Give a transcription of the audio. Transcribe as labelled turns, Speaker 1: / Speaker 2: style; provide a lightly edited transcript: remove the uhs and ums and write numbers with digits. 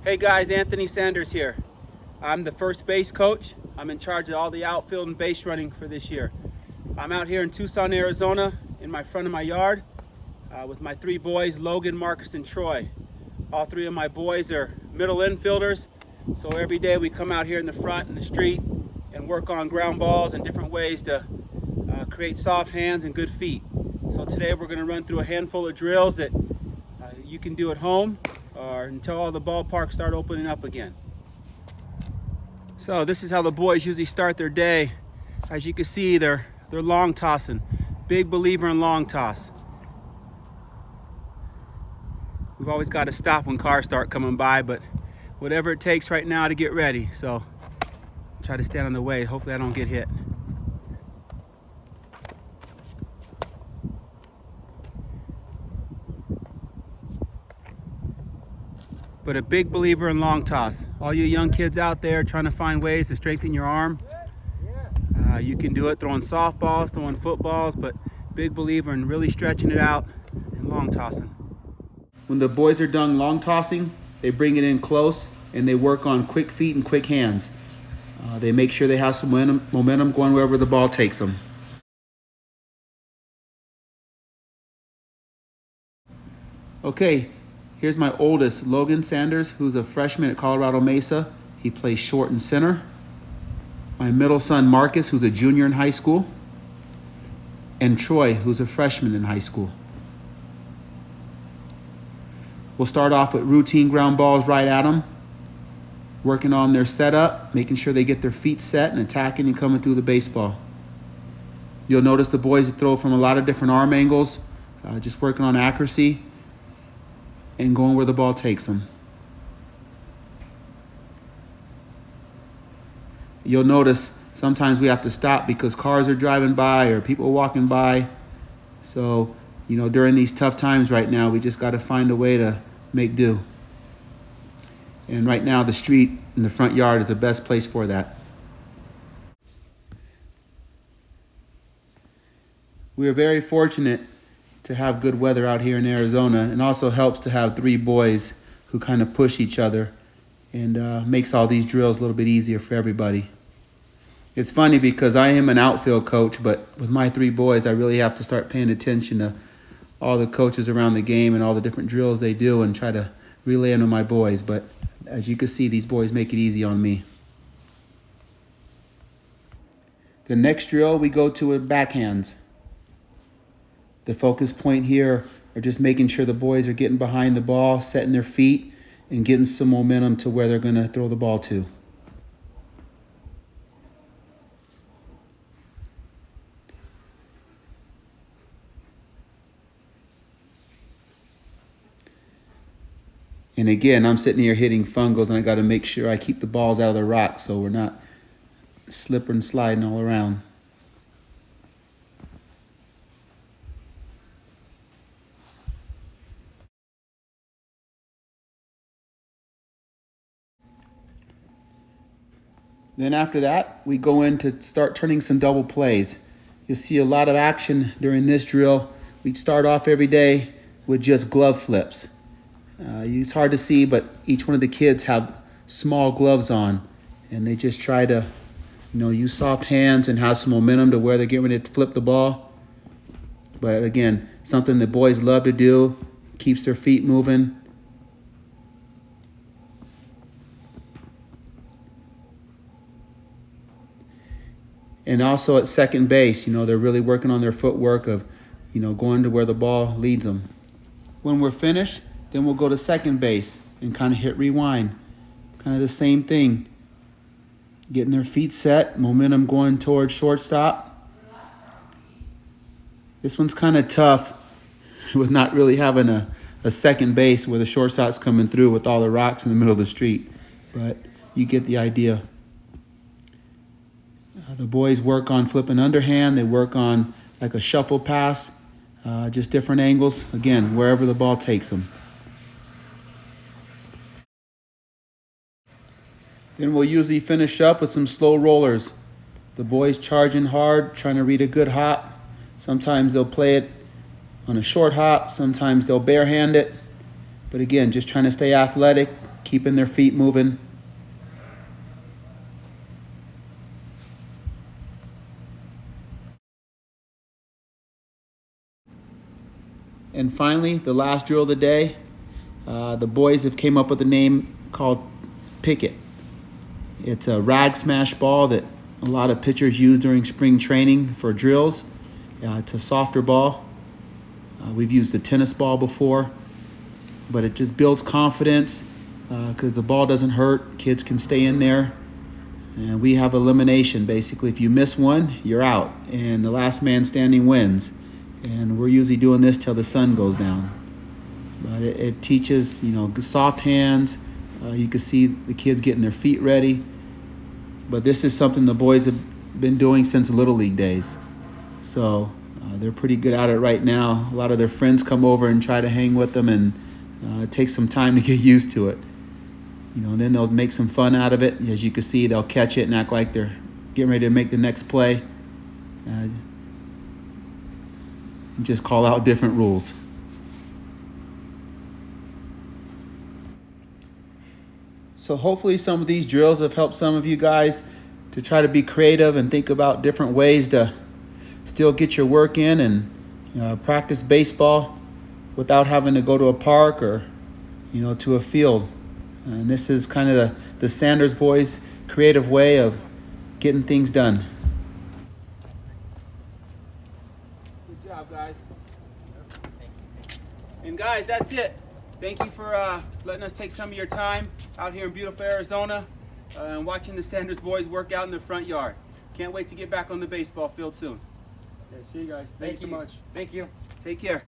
Speaker 1: Hey guys, Anthony Sanders here. I'm the first base coach. I'm in charge of all the outfield and base running for this year. I'm out here in Tucson, Arizona, in my front of my yard with my three boys, Logan, Marcus, and Troy. All three of my boys are middle infielders, so every day we come out here in the front in the street and work on ground balls and different ways to create soft hands and good feet. So today we're going to run through a handful of drills that you can do at home or until all the ballparks start opening up again. So this is how the boys usually start their day. As you can see, they're long tossing. Big believer in long toss. We've always got to stop when cars start coming by, but whatever it takes right now to get ready. So try to stand on the way. Hopefully I don't get hit. But a big believer in long toss. All you young kids out there trying to find ways to strengthen your arm, you can do it throwing softballs, throwing footballs, but big believer in really stretching it out and long tossing. When the boys are done long tossing, they bring it in close and they work on quick feet and quick hands. They make sure they have some momentum going wherever the ball takes them. Okay. Here's my oldest, Logan Sanders, who's a freshman at Colorado Mesa. He plays short and center. My middle son, Marcus, who's a junior in high school. And Troy, who's a freshman in high school. We'll start off with routine ground balls right at them, working on their setup, making sure they get their feet set and attacking and coming through the baseball. You'll notice the boys throw from a lot of different arm angles, just working on accuracy and going where the ball takes them. You'll notice sometimes we have to stop because cars are driving by or people walking by. So, during these tough times right now, we just got to find a way to make do. And right now, the street in the front yard is the best place for that. We are very fortunate to have good weather out here in Arizona, and also helps to have three boys who kind of push each other and makes all these drills a little bit easier for everybody. It's funny because I am an outfield coach, but with my three boys, I really have to start paying attention to all the coaches around the game and all the different drills they do and try to relay them to my boys. But as you can see, these boys make it easy on me. The next drill we go to with backhands. The focus point here are just making sure the boys are getting behind the ball, setting their feet, and getting some momentum to where they're going to throw the ball to. And again, I'm sitting here hitting fungos, and I got to make sure I keep the balls out of the rock so we're not slipping and sliding all around. Then after that, we go in to start turning some double plays. You'll see a lot of action during this drill. We start off every day with just glove flips. It's hard to see, but each one of the kids have small gloves on, and they just try to, use soft hands and have some momentum to where they're getting ready to flip the ball. But again, something the boys love to do, keeps their feet moving. And also at second base, they're really working on their footwork of, going to where the ball leads them. When we're finished, then we'll go to second base and kind of hit rewind. Kind of the same thing. Getting their feet set, momentum going towards shortstop. This one's kind of tough with not really having a second base where the shortstop's coming through with all the rocks in the middle of the street. But you get the idea. The boys work on flipping underhand. They work on like a shuffle pass, just different angles. Again, wherever the ball takes them. Then we'll usually finish up with some slow rollers. The boys charging hard, trying to read a good hop. Sometimes they'll play it on a short hop. Sometimes they'll barehand it. But again, just trying to stay athletic, keeping their feet moving. And finally, the last drill of the day, the boys have came up with a name called Pick It. It's a rag smash ball that a lot of pitchers use during spring training for drills. It's a softer ball. We've used the tennis ball before, but it just builds confidence because the ball doesn't hurt. Kids can stay in there. And we have elimination. Basically, if you miss one, you're out, and the last man standing wins. And we're usually doing this till the sun goes down. But it teaches, soft hands. You can see the kids getting their feet ready. But this is something the boys have been doing since Little League days. So they're pretty good at it right now. A lot of their friends come over and try to hang with them, and it takes some time to get used to it. Then they'll make some fun out of it. As you can see, they'll catch it and act like they're getting ready to make the next play. Just call out different rules. So hopefully some of these drills have helped some of you guys to try to be creative and think about different ways to still get your work in and practice baseball without having to go to a park or to a field. And this is kind of the Sanders boys' creative way of getting things done. Good job, guys. And guys, that's it. Thank you for letting us take some of your time out here in beautiful Arizona and watching the Sanders boys work out in the front yard. Can't wait to get back on the baseball field soon.
Speaker 2: Okay, see you guys. Thanks so much.
Speaker 1: Thank you. Take care.